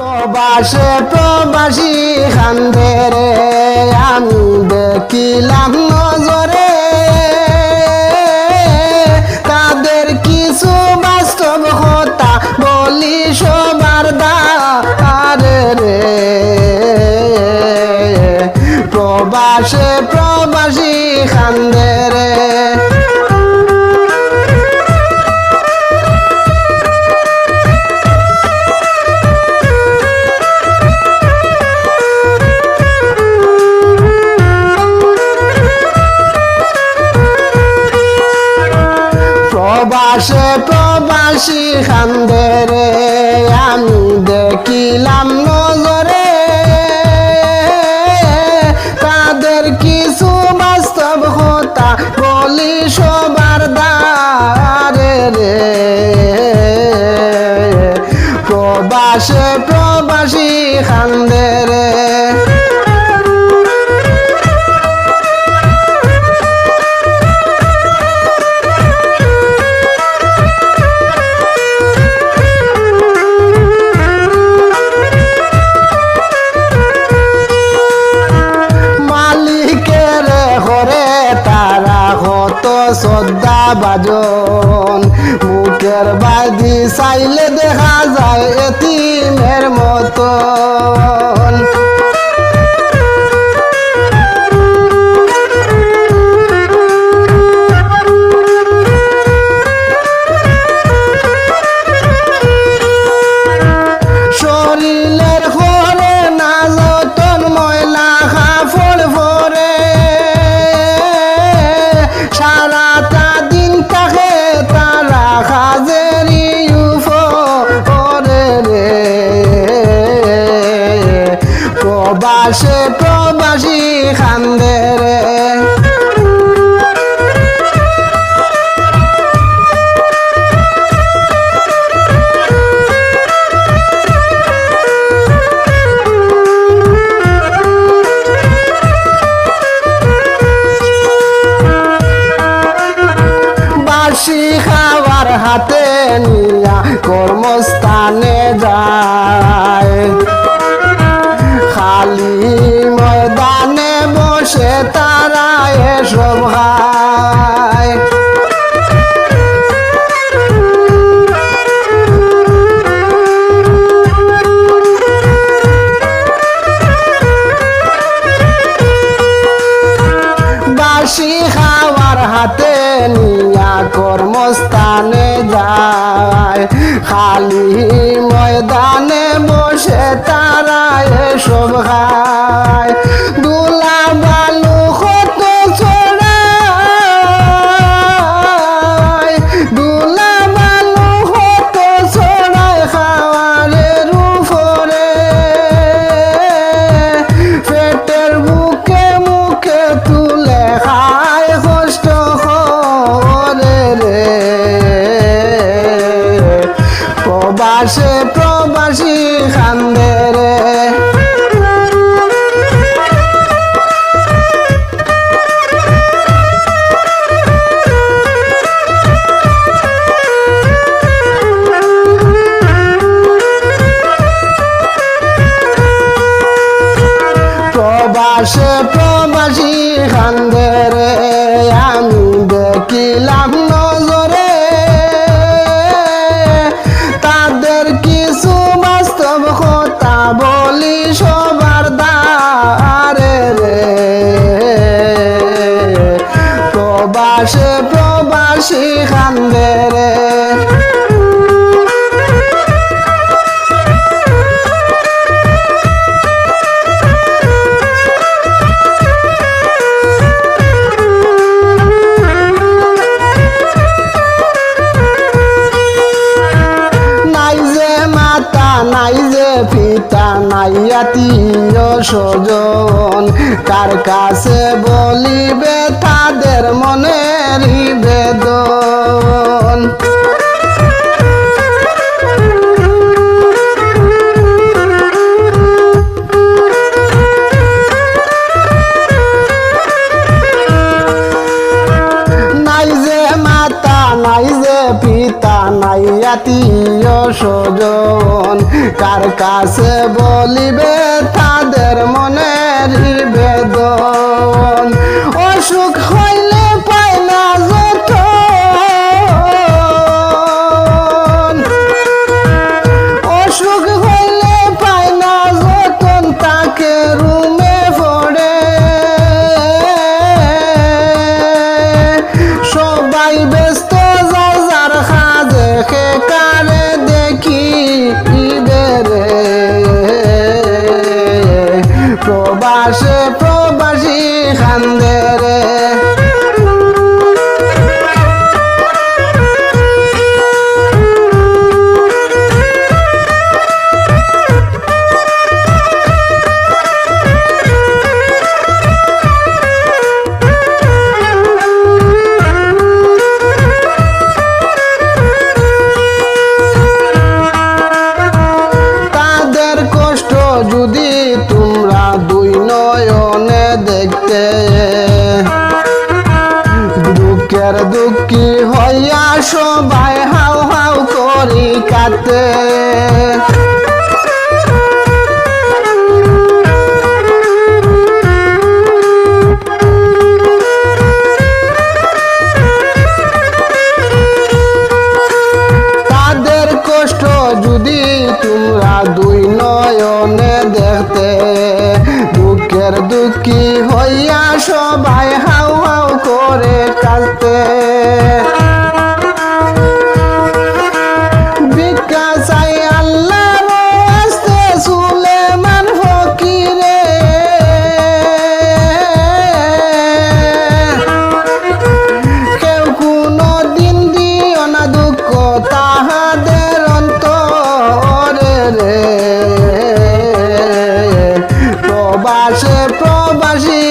প্রবাসে প্রবাসী খান্দে রে আমি দেখিলাম নজরে তাদের কিছু বাস্তব কথা বলি সবার দ্বারে রে প্রবাসে প্রবাসী খান্দে রে প্রবাসে প্রবাসী খান্দে রে আমি দেখিলাম নজরে তাদের কিছু বাস্তব কথা বলি সবার দ্বারে রে প্রবাসে প্রবাসী খান্দে রে শ্রদ্ধা বাজন মুখের বাইদি চাইলে দেখা যায় এতিমের মতন শরীরের ঘরে না যতন ময়লা কাপড় পরে সারাটা দিন থাকে তারা কাজেরই উপরে রে প্রবাসে প্রবাসী খান্দে রে খাবার হাতে নিয়া কর্মস্থানে যায় খালি ময়দানে বসে তারা এসব খায় বাসি খাবার হাতে নিয়া কর্মস্থানে যায় খালি ময়দানে বসে তারা এসব খায় দুলা বালু কত ছড়ায় দুলা বালু কত ছড়ায় খাওয়ারের উপরে পেটের বুকে মুখে তুলে খায় কষ্ট করে রে প্রবাসে প্রবাসী খান্দে রে প্রবাসে প্রবাসী খান্দে রে আমি দেখিলাম নজরে তাদের কিছু বাস্তব কথা বলি সবার দ্বারে রে প্রবাসে প্রবাসী খান্দে রে নাই যে পিতা নাই আত্মীয় স্বজন কার কাছে বলিবে তাদের মনের বেদন নাই যে মাতা নাই যে পিতা নাই আত্মীয় স্বজন কার কার কাছে বলিবে তাদের মনের বেদন অসুখ হইলে পায় না যতন অসুখ হইলে পায় না যতন তাকে রুমে পড়ে সবাই ব্যস্ত যার যার কাজে খে কারে দেখি রে প্রবাসে প্রবাসী খান্দে রে যদি তোমরা দুই নয়নে দেখতে দুঃখের দুঃখী হইয়া সবাই হাউ হাউ করি কাতে তাদের কষ্ট যদি তোমরা দুই নয়নে দেখতে দুঃখের দুঃখী হইয়া সবাই হাউ হাউ করে কাঁদতে ভিক্ষা চাই আল্লাহর রাস্তে সুলেমান ফকিরে কেউ কোনো দিন দিও না দুঃখ তাহাদের অন্তরে রে প্রবাসে প্রবাসী